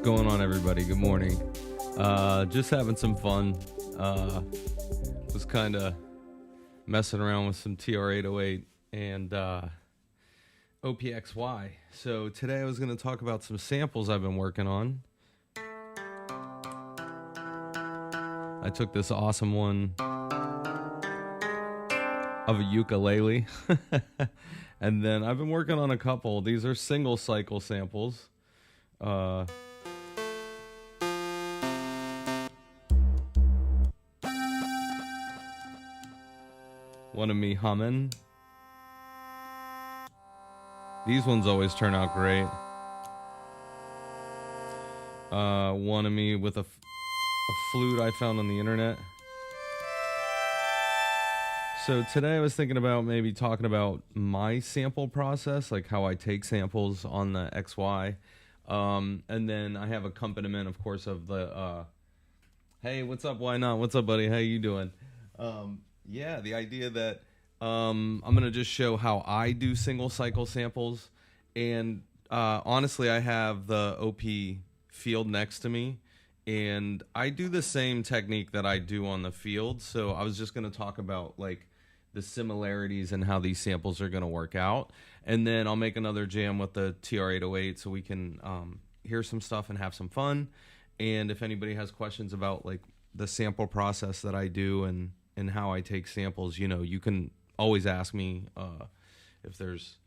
going on, everybody? Good morning. Just having some fun. Was kind of messing around with some Tr808 and OPXY. So today I was going to talk about some samples I've been working on. I took this awesome one of a ukulele. And then I've been working on a couple. These are single cycle samples. One of me humming. These ones always turn out great. One of me with a flute I found on the internet. So today I was thinking about maybe talking about my sample process, like how I take samples on the XY. And then I have accompaniment, of course, of the, hey, what's up, why not? What's up, buddy? How you doing? Yeah, the idea that I'm going to just show how I do single cycle samples. And honestly, I have the OP field next to me. And I do the same technique that I do on the field. So I was just going to talk about, like, the similarities and how these samples are going to work out. And then I'll make another jam with the Tr808 so we can hear some stuff and have some fun. And if anybody has questions about, like, the sample process that I do and how I take samples, you know, you can always ask me if there's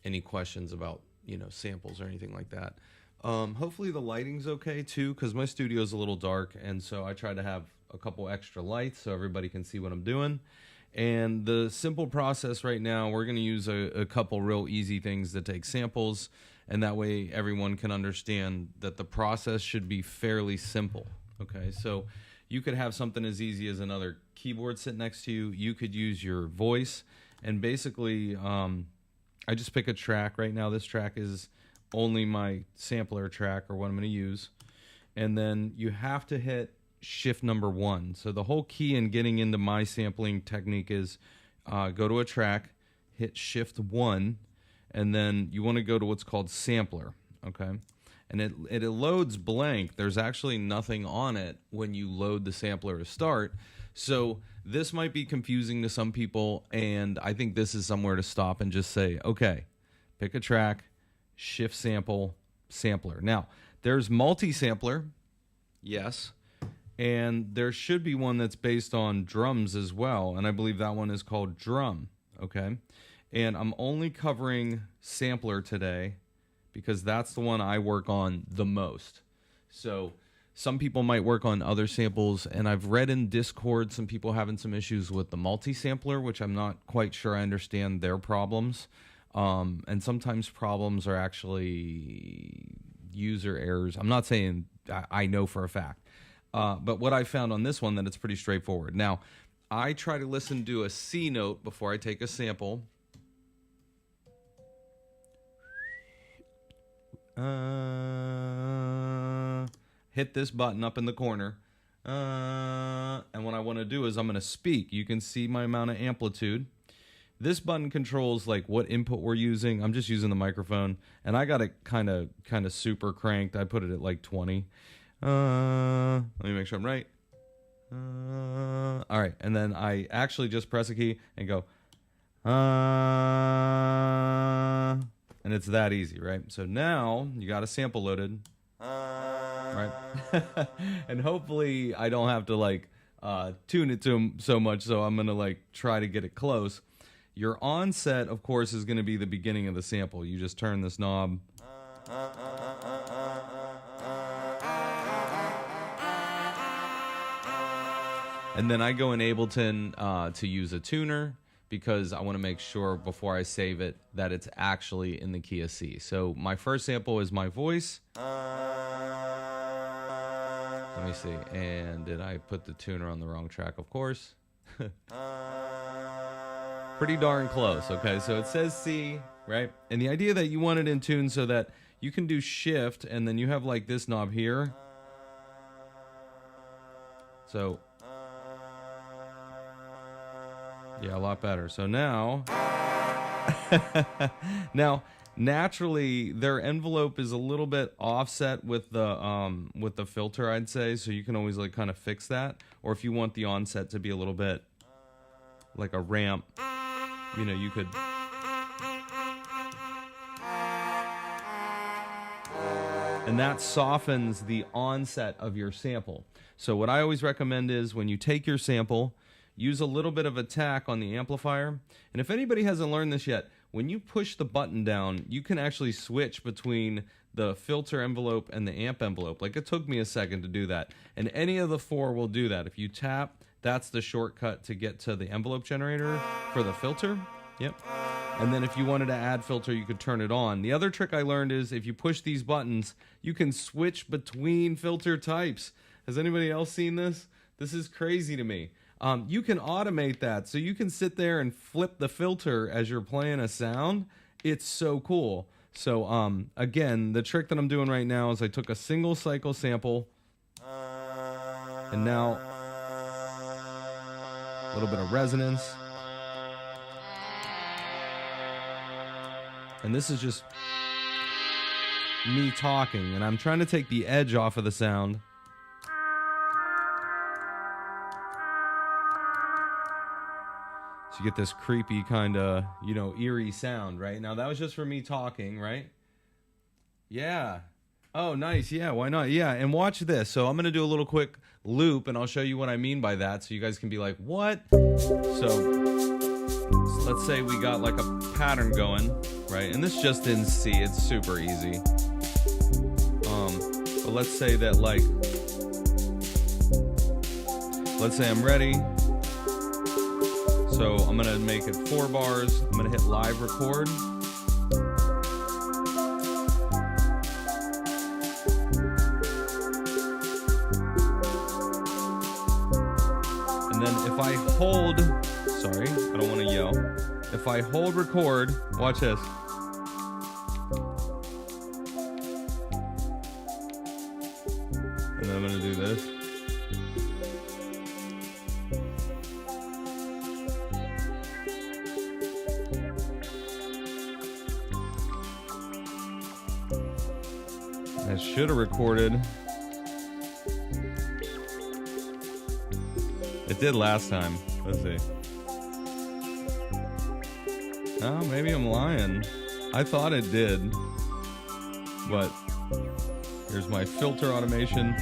any questions about, you know, samples or anything like that. Hopefully the lighting's okay too, because my studio is a little dark, and so I try to have a couple extra lights so everybody can see what I'm doing. And the simple process right now, we're going to use a couple real easy things to take samples, and that way everyone can understand that the process should be fairly simple. Okay, so you could have something as easy as another keyboard sit next to you. You could use your voice, and basically I just pick a track. Right now this track is only my sampler track, or what I'm going to use. And then you have to hit shift number 1. So the whole key in getting into my sampling technique is go to a track, hit shift 1, and then you want to go to what's called sampler. Okay, and it loads blank. There's actually nothing on it when you load the sampler to start. So this might be confusing to some people, and I think this is somewhere to stop and just say, okay, pick a track, shift sample, sampler. Now, there's multi-sampler, yes, and there should be one that's based on drums as well, and I believe that one is called drum, okay? And I'm only covering sampler today because that's the one I work on the most. So some people might work on other samples, and I've read in Discord some people having some issues with the multi-sampler, which I'm not quite sure I understand their problems. And sometimes problems are actually user errors. I'm not saying I know for a fact. But what I found on this one, that it's pretty straightforward. Now, I try to listen to a C note before I take a sample. Hit this button up in the corner. And what I want to do is I'm going to speak. You can see my amount of amplitude. This button controls like what input we're using. I'm just using the microphone, and I got it kind of super cranked. I put it at like 20. Let me make sure I'm right. All right, and then I actually just press a key and go, and it's that easy, right? So now you got a sample loaded, right? And hopefully I don't have to like tune it to so much. So I'm gonna like try to get it close. Your onset, of course, is going to be the beginning of the sample. You just turn this knob. And then I go in Ableton to use a tuner because I want to make sure before I save it that it's actually in the key of C. So my first sample is my voice. Let me see. And did I put the tuner on the wrong track? Of course. Pretty darn close. Okay, so it says C, right? And the idea that you want it in tune so that you can do shift, and then you have like this knob here. So yeah, a lot better. So now now naturally their envelope is a little bit offset with the filter, I'd say, so you can always like kind of fix that. Or if you want the onset to be a little bit like a ramp, you know, you could. And that softens the onset of your sample. So what I always recommend is when you take your sample, use a little bit of attack on the amplifier. And if anybody hasn't learned this yet, when you push the button down, you can actually switch between the filter envelope and the amp envelope. Like, it took me a second to do that. And any of the four will do that. If you tap, that's the shortcut to get to the envelope generator for the filter. Yep. And then if you wanted to add filter, you could turn it on. The other trick I learned is if you push these buttons, you can switch between filter types. Has anybody else seen this? This is crazy to me. You can automate that, so you can sit there and flip the filter as you're playing a sound. It's so cool. So again, the trick that I'm doing right now is I took a single cycle sample, and now a little bit of resonance. And this is just me talking, and I'm trying to take the edge off of the sound. So you get this creepy kind of, you know, eerie sound, right? Now that was just for me talking, right? Yeah. Oh, nice. Yeah, why not? Yeah, and watch this. So I'm going to do a little quick loop, and I'll show you what I mean by that, so you guys can be like, what? So let's say we got like a pattern going, right? And this is just in C. It's super easy. But let's say that, like, let's say I'm ready. So I'm going to make it 4 bars. I'm going to hit live record. And then if I hold, sorry, I don't want to yell. If I hold record, watch this. And then I'm going to do this. I should have recorded. It did last time. Let's see. Oh, maybe I'm lying. I thought it did. But here's my filter automation.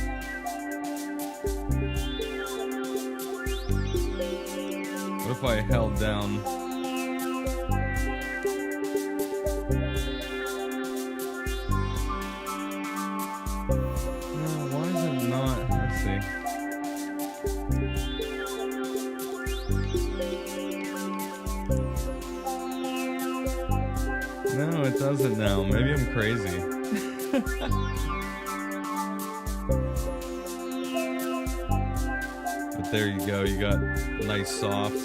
What if I held down? Why is it not? Let's see. No, it doesn't now. Maybe I'm crazy. But there you go. You got nice soft.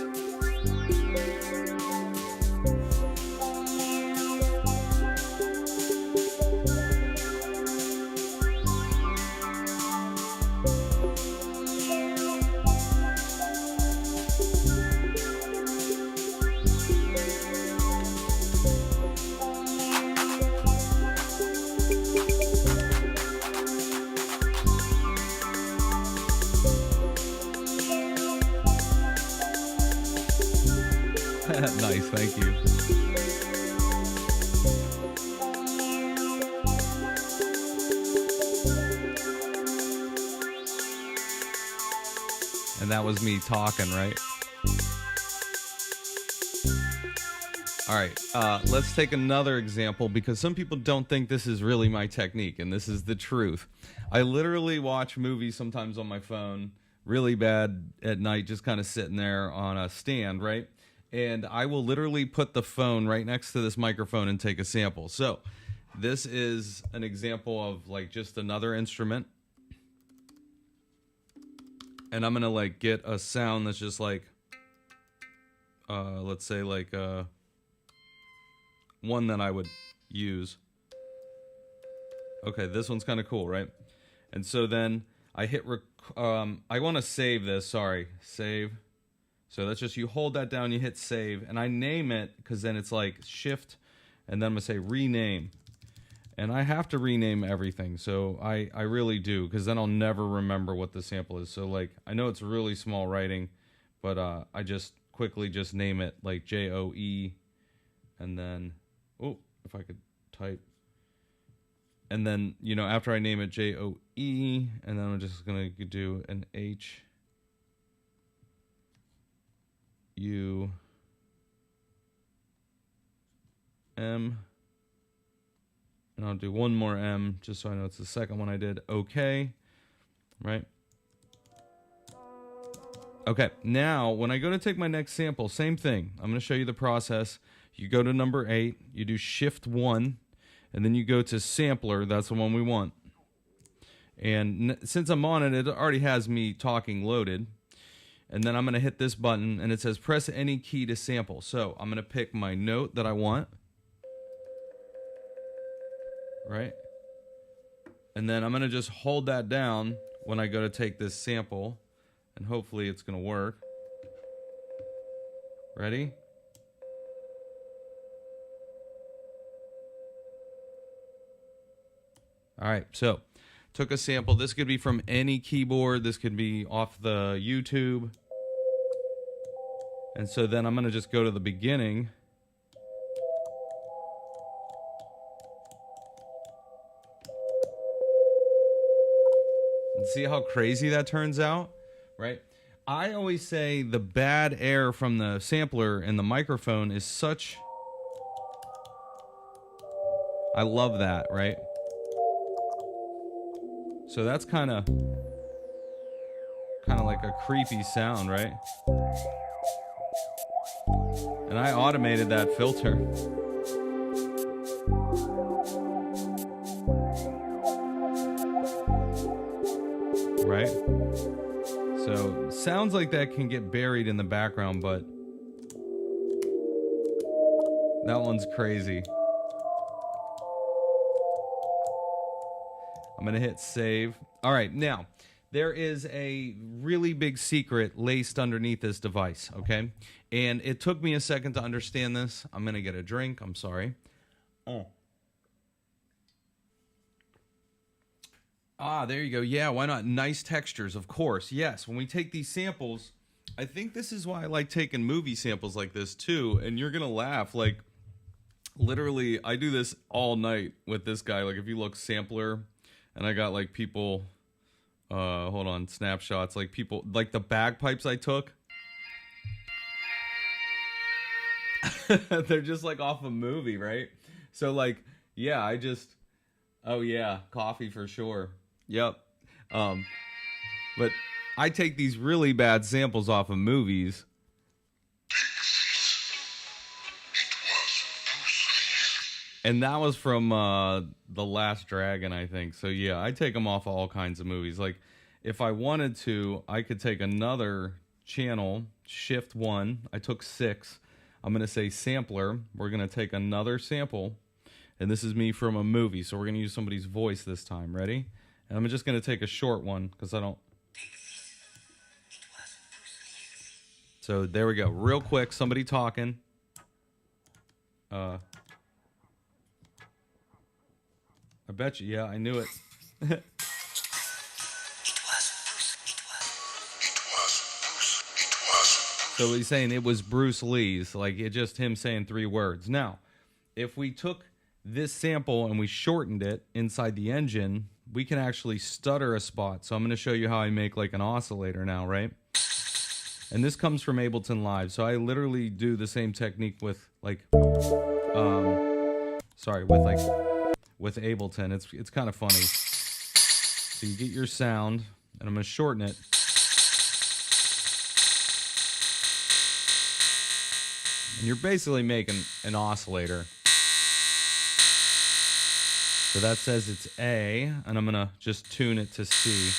Nice, thank you. And that was me talking, right? All right, let's take another example, because some people don't think this is really my technique, and this is the truth. I literally watch movies sometimes on my phone, really bad at night, just kind of sitting there on a stand, right? And I will literally put the phone right next to this microphone and take a sample. So this is an example of like just another instrument. And I'm going to like get a sound that's just like, let's say like one that I would use. Okay, this one's kind of cool, right? And so then I hit, I want to save this, sorry, save. So that's just, you hold that down, you hit save, and I name it because then it's like shift and then I'm going to say rename. And I have to rename everything, so I really do, because then I'll never remember what the sample is. So, like, I know it's really small writing, but I just quickly just name it, like, J-O-E, and then, oh, if I could type. And then, you know, after I name it J-O-E, and then I'm just going to do an H-U-M. And I'll do one more M just so I know it's the second one I did. Okay. Right? Okay. Now, when I go to take my next sample, same thing. I'm going to show you the process. You go to number 8. You do Shift 1. And then you go to Sampler. That's the one we want. And since I'm on it, it already has me talking loaded. And then I'm going to hit this button. And it says press any key to sample. So I'm going to pick my note that I want. Right? And then I'm going to just hold that down when I go to take this sample, and hopefully it's going to work. Ready? All right, so took a sample. This could be from any keyboard. This could be off the YouTube. And so then I'm going to just go to the beginning. See how crazy that turns out, right? I always say the bad air from the sampler and the microphone is such... I love that, right? So that's kind of like a creepy sound, right? And I automated that filter. Right? So, sounds like that can get buried in the background, but that one's crazy. I'm going to hit save. All right, now, there is a really big secret laced underneath this device, okay? And it took me a second to understand this. I'm going to get a drink. I'm sorry. Ah, there you go. Yeah, why not? Nice textures, of course. Yes, when we take these samples, I think this is why I like taking movie samples like this, too. And you're going to laugh. Like, literally, I do this all night with this guy. Like, if you look sampler, and I got, like, people, hold on, snapshots. Like, people, like the bagpipes I took. They're just, like, off a movie, right? So, like, yeah, oh, yeah, coffee for sure. Yep. But I take these really bad samples off of movies. And that was from The Last Dragon, I think. So, yeah, I take them off of all kinds of movies. Like, if I wanted to, I could take another channel, Shift 1. I took 6. I'm going to say Sampler. We're going to take another sample. And this is me from a movie. So, we're going to use somebody's voice this time. Ready? And I'm just going to take a short one because I don't... So, there we go. Real quick, somebody talking. I bet you, yeah, I knew it. So he's saying it was Bruce Lee's, like it just him saying 3 words. Now, if we took this sample and we shortened it inside the engine, we can actually stutter a spot. So I'm going to show you how I make like an oscillator now, right? And this comes from Ableton Live. So I literally do the same technique with like, with Ableton. It's kind of funny. So you get your sound, and I'm going to shorten it. And you're basically making an oscillator. So that says it's A, and I'm going to just tune it to C.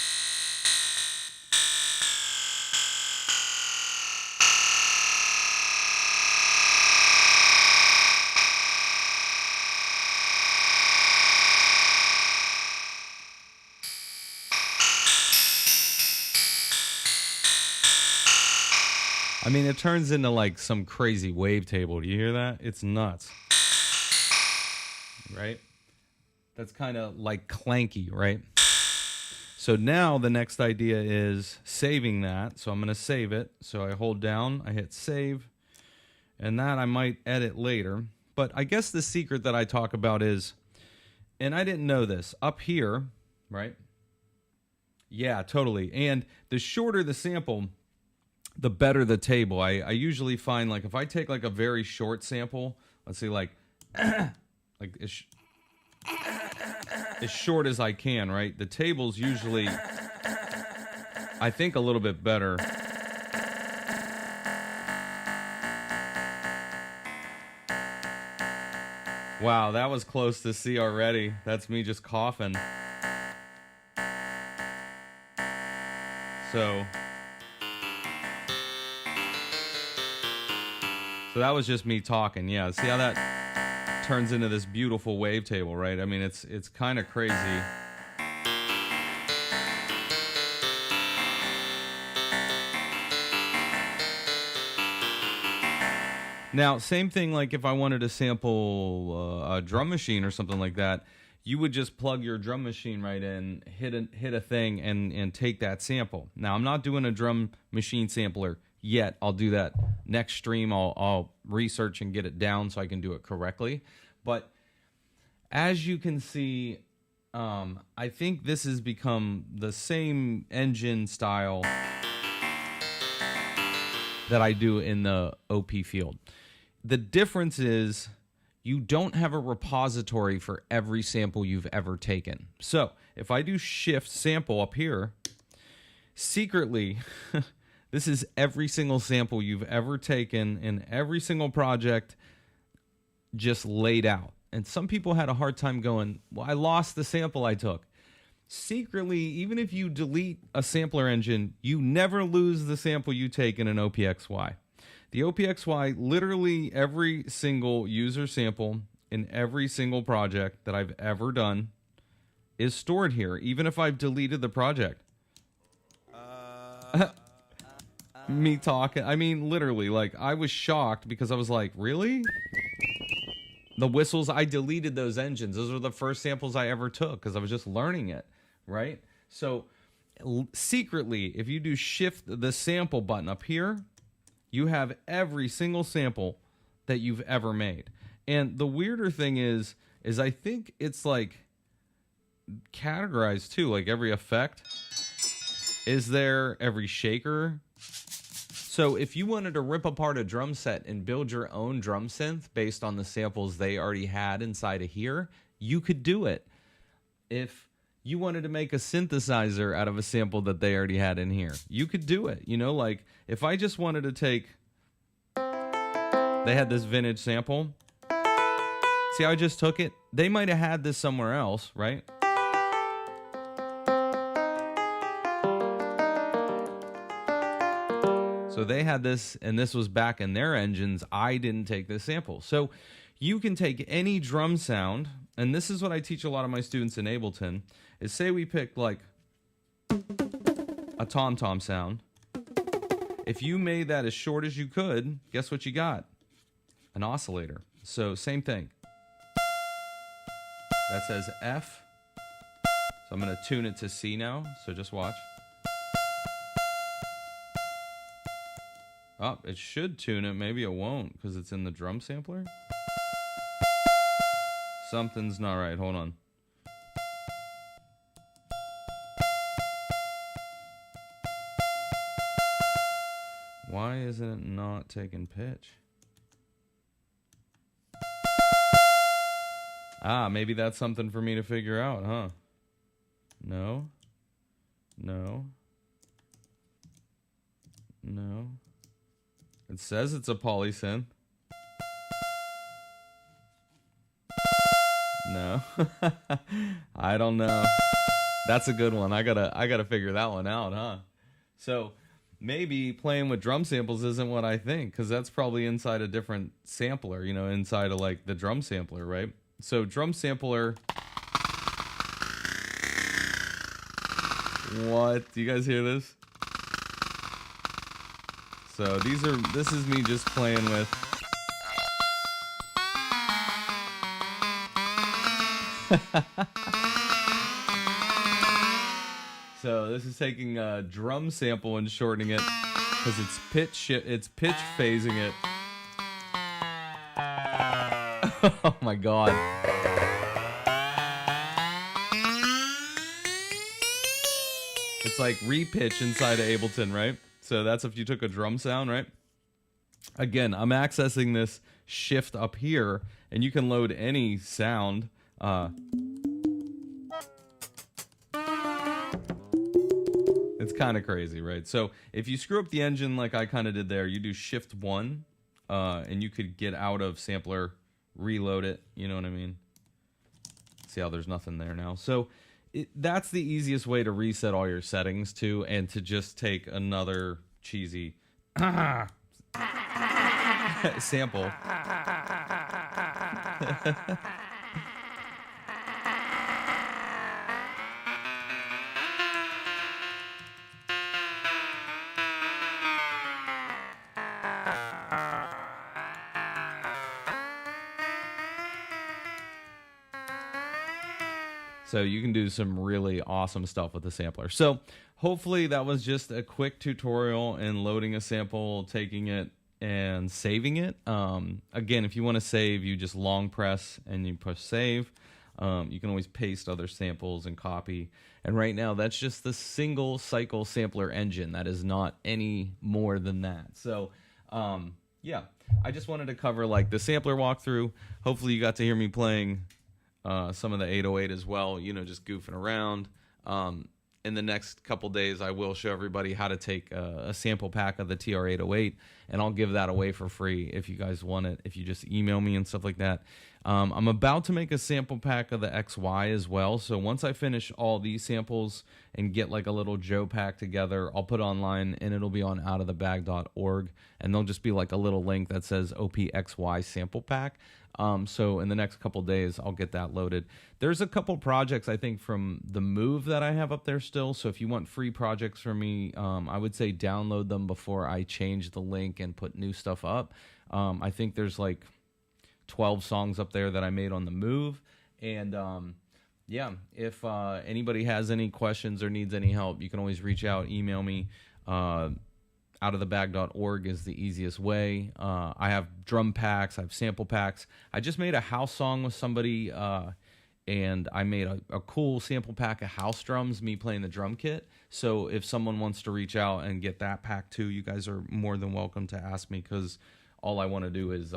I mean, it turns into like some crazy wavetable. Do you hear that? It's nuts. right? That's kind of like clanky, right? So now the next idea is saving that. So I'm going to save it. So I hold down, I hit save, and that I might edit later. But I guess the secret that I talk about is, and I didn't know this, up here, right? Yeah, totally. And the shorter the sample, the better the table. I usually find, like, if I take like a very short sample, let's see, like as short as I can, right? The table's usually, I think, a little bit better. Wow, that was close to see already. That's me just coughing. So that was just me talking. Yeah, see how that turns into this beautiful wavetable, right? I mean, it's kind of crazy. Now, same thing, like if I wanted to sample a drum machine or something like that, you would just plug your drum machine right in, hit a thing, and take that sample. Now, I'm not doing a drum machine sampler yet. I'll do that next stream. I'll research and get it down so I can do it correctly. But as you can see, I think this has become the same engine style that I do in the OP field. The difference is you don't have a repository for every sample you've ever taken. So if I do shift sample up here, secretly, this is every single sample you've ever taken in every single project just laid out. And some people had a hard time going, well, I lost the sample I took. Secretly, even if you delete a sampler engine, you never lose the sample you take in an OPXY. The OPXY, literally every single user sample in every single project that I've ever done is stored here, even if I've deleted the project. Me talking, I mean, literally, like, I was shocked because I was like, really? The whistles, I deleted those engines. Those were the first samples I ever took because I was just learning it, right? So secretly, if you do shift the sample button up here, you have every single sample that you've ever made. And the weirder thing is I think it's like categorized too, like every effect is there, every shaker. So if you wanted to rip apart a drum set and build your own drum synth based on the samples they already had inside of here, you could do it. If you wanted to make a synthesizer out of a sample that they already had in here, you could do it. You know, like if I just wanted to take, they had this vintage sample. See how I just took it? They might have had this somewhere else, right? So they had this, and this was back in their engines. I didn't take this sample. So you can take any drum sound, and this is what I teach a lot of my students in Ableton, is say we picked like a tom-tom sound. If you made that as short as you could, guess what you got? An oscillator. So same thing. That says F. So I'm going to tune it to C now, so just watch. Oh, it should tune it. Maybe it won't because it's in the drum sampler. Something's not right. Hold on. Why isn't it not taking pitch? Ah, maybe that's something for me to figure out, huh? No. No. No. It says it's a polysynth. No. I don't know. That's a good one. I gotta figure that one out, huh? So maybe playing with drum samples isn't what I think, because that's probably inside a different sampler, you know, inside of like the drum sampler, right? So drum sampler. What? Do you guys hear this? So this is me just playing with. So this is taking a drum sample and shortening it because it's pitch phasing it. Oh my god. It's like repitch inside of Ableton, right? So that's if you took a drum sound, right? Again, I'm accessing this shift up here, and you can load any sound. It's kind of crazy, right? So if you screw up the engine like I kind of did there, you do shift 1, and you could get out of sampler, reload it, you know what I mean? See how there's nothing there now. So that's the easiest way to reset all your settings too, and to just take another cheesy sample. So you can do some really awesome stuff with the sampler. So hopefully that was just a quick tutorial in loading a sample, taking it, and saving it. Again, if you want to save, you just long press and you push save. You can always paste other samples and copy. And right now, that's just the single cycle sampler engine. That is not any more than that. So yeah, I just wanted to cover like the sampler walkthrough. Hopefully you got to hear me playing some of the 808 as well, you know, just goofing around. In the next couple days, I will show everybody how to take a sample pack of the TR808, and I'll give that away for free if you guys want it, if you just email me and stuff like that. I'm about to make a sample pack of the XY as well, so once I finish all these samples and get like a little Joe pack together, I'll put it online, and it'll be on outofthebag.org, and there'll just be like a little link that says OPXY sample pack. So in the next couple days, I'll get that loaded. There's a couple projects, I think, from the move that I have up there still. So if you want free projects from me, I would say download them before I change the link and put new stuff up. I think there's like 12 songs up there that I made on the move. And yeah, if anybody has any questions or needs any help, you can always reach out, email me. Outofthebag.org is the easiest way. I have drum packs, I have sample packs. I just made a house song with somebody, and I made a cool sample pack of house drums, me playing the drum kit. So if someone wants to reach out and get that pack too, you guys are more than welcome to ask me, because all I want to do is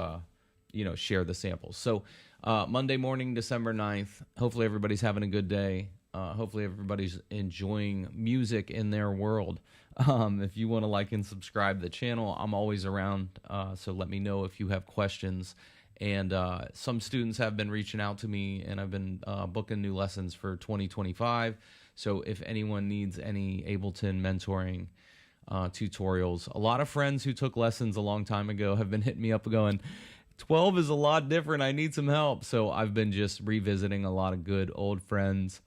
you know, share the samples. So Monday morning, December 9th, hopefully everybody's having a good day. Hopefully everybody's enjoying music in their world. If you want to like and subscribe to the channel, I'm always around, so let me know if you have questions. And some students have been reaching out to me, and I've been booking new lessons for 2025. So if anyone needs any Ableton mentoring tutorials, a lot of friends who took lessons a long time ago have been hitting me up going, 12 is a lot different, I need some help. So I've been just revisiting a lot of good old friends,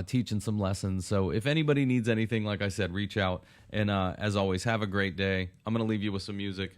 teaching some lessons. So if anybody needs anything, like I said, reach out. And as always, have a great day. I'm going to leave you with some music.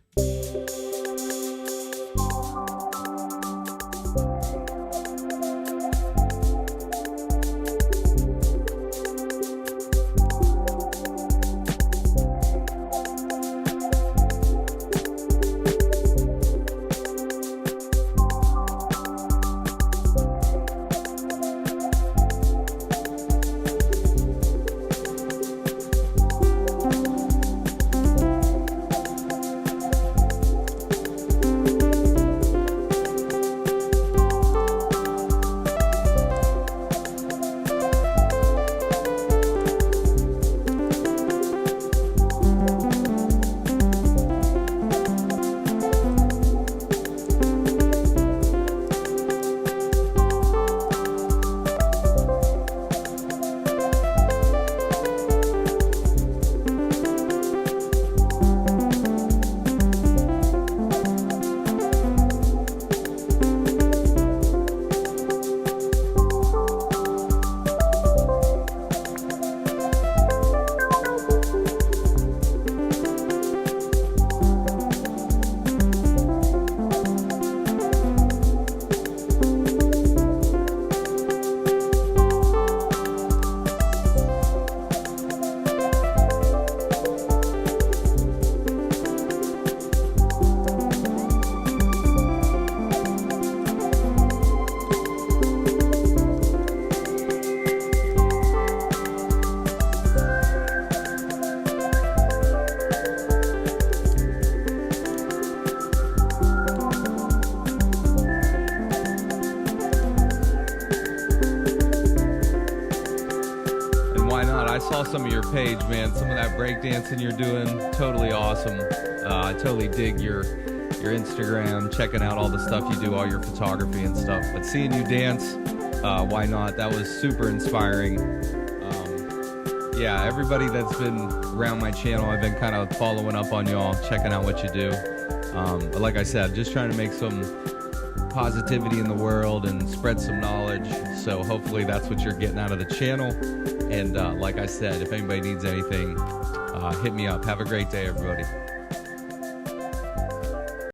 saw some of your page, man. Some of that breakdancing you're doing, totally awesome. I totally dig your Instagram, checking out all the stuff you do, all your photography and stuff. But seeing you dance, why not? That was super inspiring. Yeah, everybody that's been around my channel, I've been kind of following up on y'all, checking out what you do. But like I said, just trying to make some positivity in the world and spread some knowledge. So hopefully that's what you're getting out of the channel. And like I said, if anybody needs anything, hit me up. Have a great day, everybody.